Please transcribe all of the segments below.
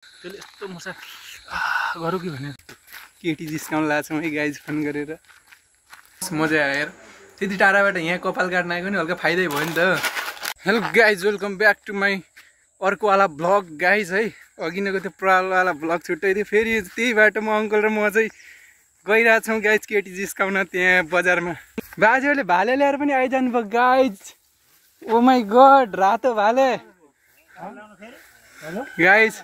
त्यसले यस्तो मसा गरौँ कि भने केटी जिस्काउन लाग्छ है गाइज फोन गरेर मजा आयो यार त्यति टाढाबाट यहाँ कपाल काट्न आएको नि हल्का फाइदै भयो नि त। Hello guys welcome back to my अर्कोवाला ब्लग गाइज है। अघि नैको त्यो पुरालवाला ब्लग छुट्टै थियो फेरि त्यही बाटो म अङ्कल र म चाहिँ गइरहेछौँ गाइज केटी जिस्काउन त्यहाँ बजारमा। बाजेहरूले भाले ल्याएर पनि आइजानु भयो गाइज। ओ माई गड रातो भाले गाइज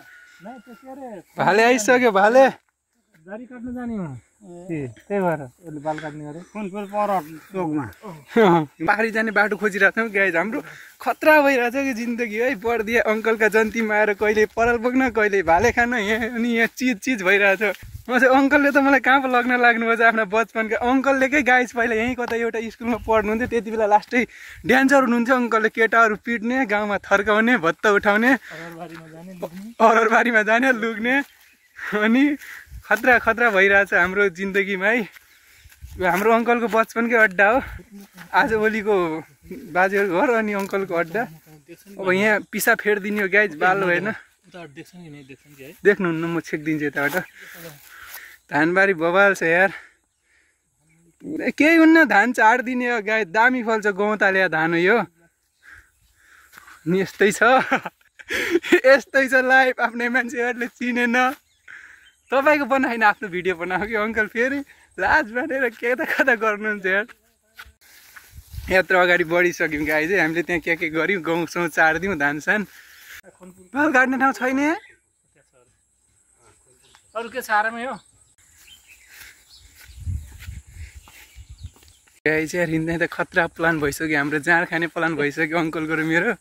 भाले आइसक्यो भाले दारी काट्न जाने हो त्यही भएर उसले बाल काट्ने गरे पर चोकमा पाखरी जाने बाटो खोजिरहेको छौँ गाइज। हाम्रो खतरा भइरहेछ कि जिन्दगी है। बढिदिए अङ्कलका जन्तीमा आएर कहिले पराल बोक्न कहिले भाले खान यहाँ अनि यहाँ चिज भइरहेछ। म चाहिँ अङ्कलले त मलाई कहाँ पो लग्न लाग्नुभएछ आफ्ना बचपनका अङ्कललेकै गाइज पहिला यहीँ कता एउटा स्कुलमा पढ्नुहुन्थ्यो त्यति बेला लास्टै ड्यान्सर हुनुहुन्थ्यो अङ्कलले। केटाहरू पिट्ने गाउँमा थर्काउने भत्त उठाउने अरबारीमा जाने लुग्ने अनि खतरा भइरहेछ हाम्रो जिन्दगीमा है। हाम्रो अङ्कलको बचपनकै अड्डा हो आजभोलिको बाजेहरूको घर अनि अङ्कलको अड्डा। अब यहाँ पिसा फेरिदिने हो गाइज बाल होइन देख्नुहुन्न म छेकिदिन्छु यताबाट। धानबारी बबाल छ यार केही हुन्न धान चाडिदिने हो गाई दामी फल्छ गौँताले धान हो यो नि यस्तै छ यस्तै छ लाइफ। आफ्नै मान्छेहरूले चिनेन तपाईँको बनाएन आफ्नो भिडियो बनाएको कि अङ्कल फेरि लाज मानेर कता गर्नुहुन्छ यार। यत्रो अगाडि बढिसक्यौँ गाई चाहिँ हामीले त्यहाँ के गऱ्यौँ गहुँ चाडिदिउँ धान सान बाल काट्ने ठाउँ छैन अरू के सारामै हो गाई चाहिँ हिँड्दा त खतरा प्लान भइसक्यो हाम्रो जाँड खाने प्लान भइसक्यो अङ्कलको र मेरो।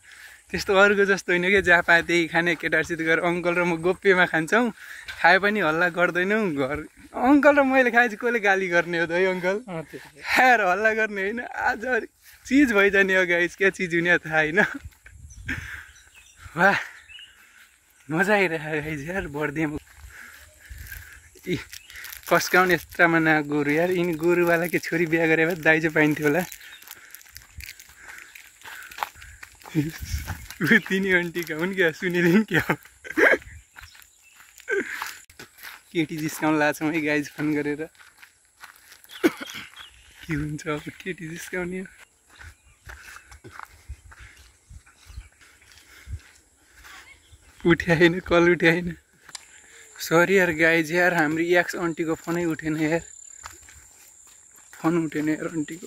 त्यस्तो अरूको जस्तो होइन कि जहाँ पाए त्यही खाने केटाहरूसित गएर अङ्कल र म गोप्यमा खान्छौँ खाए पनि हल्ला गर्दैनौँ। घर अङ्कल र मैले खाए चाहिँ कसले गाली गर्ने हो त है अङ्कल खाएर हल्ला गर्ने होइन आज चिज भइजाने हो गाइस क्या चिज हुने थाहा होइन। वाह मजा आइरहेको गाइस यार बढ्दिएँ यी कस्काउने यत्रोमा न गोरु यार यिनी गोरुवाला के छोरी बिहा गरे भए दाइजो पाइन्थ्यो होला। तिनी आन्टीका हुन् क्या सुनिदिन् क्या केटी जिस्काउन लाग्छौँ है गाइज फोन गरेर के हुन्छ अब केटी जिस्काउने उठ्याएन कल उठ्याएन सरी यार गाइज यार हाम्रो एक्स आन्टीको फोनै उठेन यार फोन उठेन यार आन्टीको।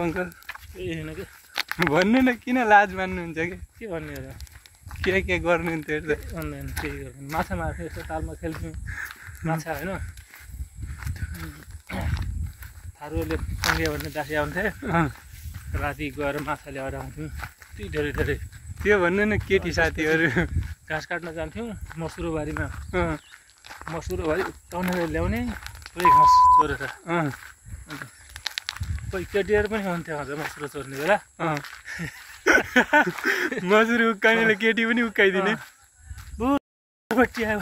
अङ्कल भन्नु न किन लाज मान्नुहुन्छ के भन्ने हो के गर्नुहुन्थ्यो अनलाइन के गर्नु माछा मार्थ्यो यस्तो तालमा खेल्थ्यौँ माछा होइन थारूहरूले सङ्घिया भन्ने दासी आउँथे राति गएर माछा ल्याएर आउँथ्यौँ धेरै त्यो भन्नु न केटी साथीहरू घाँस काट्न जान्थ्यौँ मसुरोबारीमा मसुरोबारी टनेर ल्याउने पुरै घाँस चोरेर कोही केटीहरू पनि हुन्थ्यो अझ मसुरो चोर्ने बेला मसुरो उक्कानेले केटी पनि उक्काइदिने आयो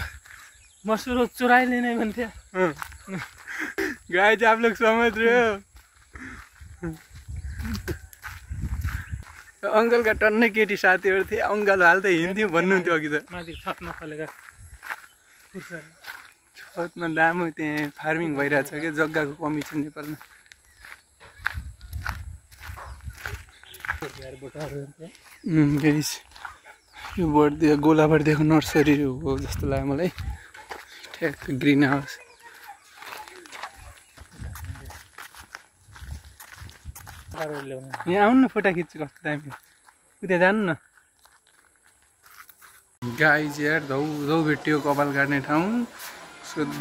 मसुरो चोराइलिने भन्थ्यो गाई चाहिँ आप लोग समझ रहे हो। अङ्कलका टन्नै केटी साथीहरू थिए अङ्कल हाल त हिँड्थ्यौँ भन्नुहुन्थ्यो अघि त माथि छतमा फलेका छतमा दाम त्यहाँ फार्मिङ भइरहेछ क्या जग्गाको कमी छ नेपालमा। यो बढ्दै गोलाबर्दियाको नर्सरी हो जस्तो लाग्यो मलाई ठ्याक्क ग्रिन हाउस। यहाँ आउनु न फोटा खिच्छु कस्तो दामी उता जानु न गाई यार धौ भेटियो कपाल काट्ने ठाउँ शुद्ध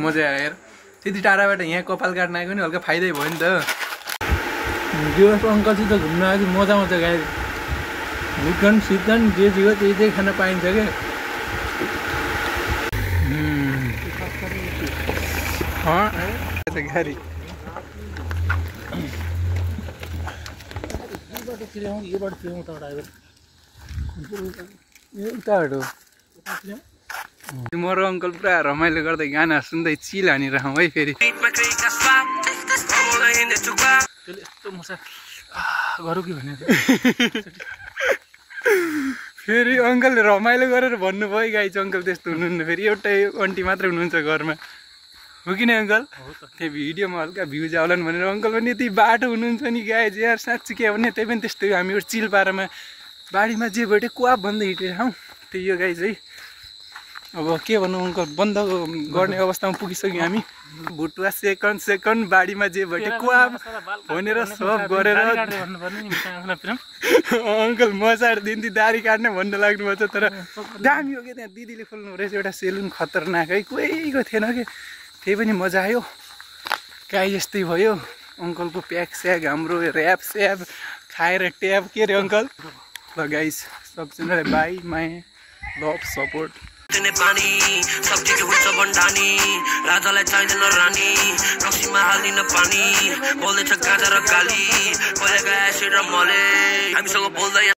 मजा आयो यार त्यति टाढाबाट यहाँ कपाल काट्न आएको नि हल्का फाइदै भयो नि त। दिवस अङ्कलसित घुम्न आएको मजा गाई भुटन सिद्धन जे जे हो त्यही खान पाइन्छ क्या गाडी उताबाट म र अङ्कल पुरा रमाइलो गर्दै गाना सुन्दै चिल हानिरहँ है फेरि गरौँ कि भने फेरि अङ्कलले रमाइलो गरेर भन्नुभयो गाइज अङ्कल त्यस्तो हुनुहुन्न फेरि एउटै आन्टी मात्रै हुनुहुन्छ घरमा हो कि नै अङ्कल त्यही भिडियोमा हल्का भ्युज आउलान् भनेर अङ्कल पनि यति बाटो हुनुहुन्छ नि गाइज यार साँच्ची के भने त्यही पनि त्यस्तै हामी एउटा चिल पारामा बाढीमा जे भेट्यो कुवा भन्दै हिँडेर हौ त्यही हो गाइज है अब के भन्नु अङ्कल बन्द गर्ने अवस्थामा पुगिसक्यो हामी भुटुवा सेकेन्ड बाढीमा जे भेट्यो कुवा भनेर सब गरेर अङ्कल मजाएर दिन्थी दारी काट्ने भन्नु लाग्नुभएको छ तर दामी हो कि त्यहाँ दिदीले खोल्नु रहेछ एउटा सेलुन खतरनाक है कोहीको थिएन कि त्यही पनि मजा आयो गाई यस्तै भयो अङ्कलको प्याक स्याग हाम्रो ऱ्याप स्याप खाएर ट्याब के अरे अङ्कल ल गाइस सबजनालाई बाई माया लभ सपोर्ट पानी सब्जी के हुन्छ बन्डानी राजालाई चाहिँदैन रानी रक्सीमा हाल्दिन पानी बोल्दैछ गाजा र गाली पहिलेको एसिड र मले हामीसँग बोल्दै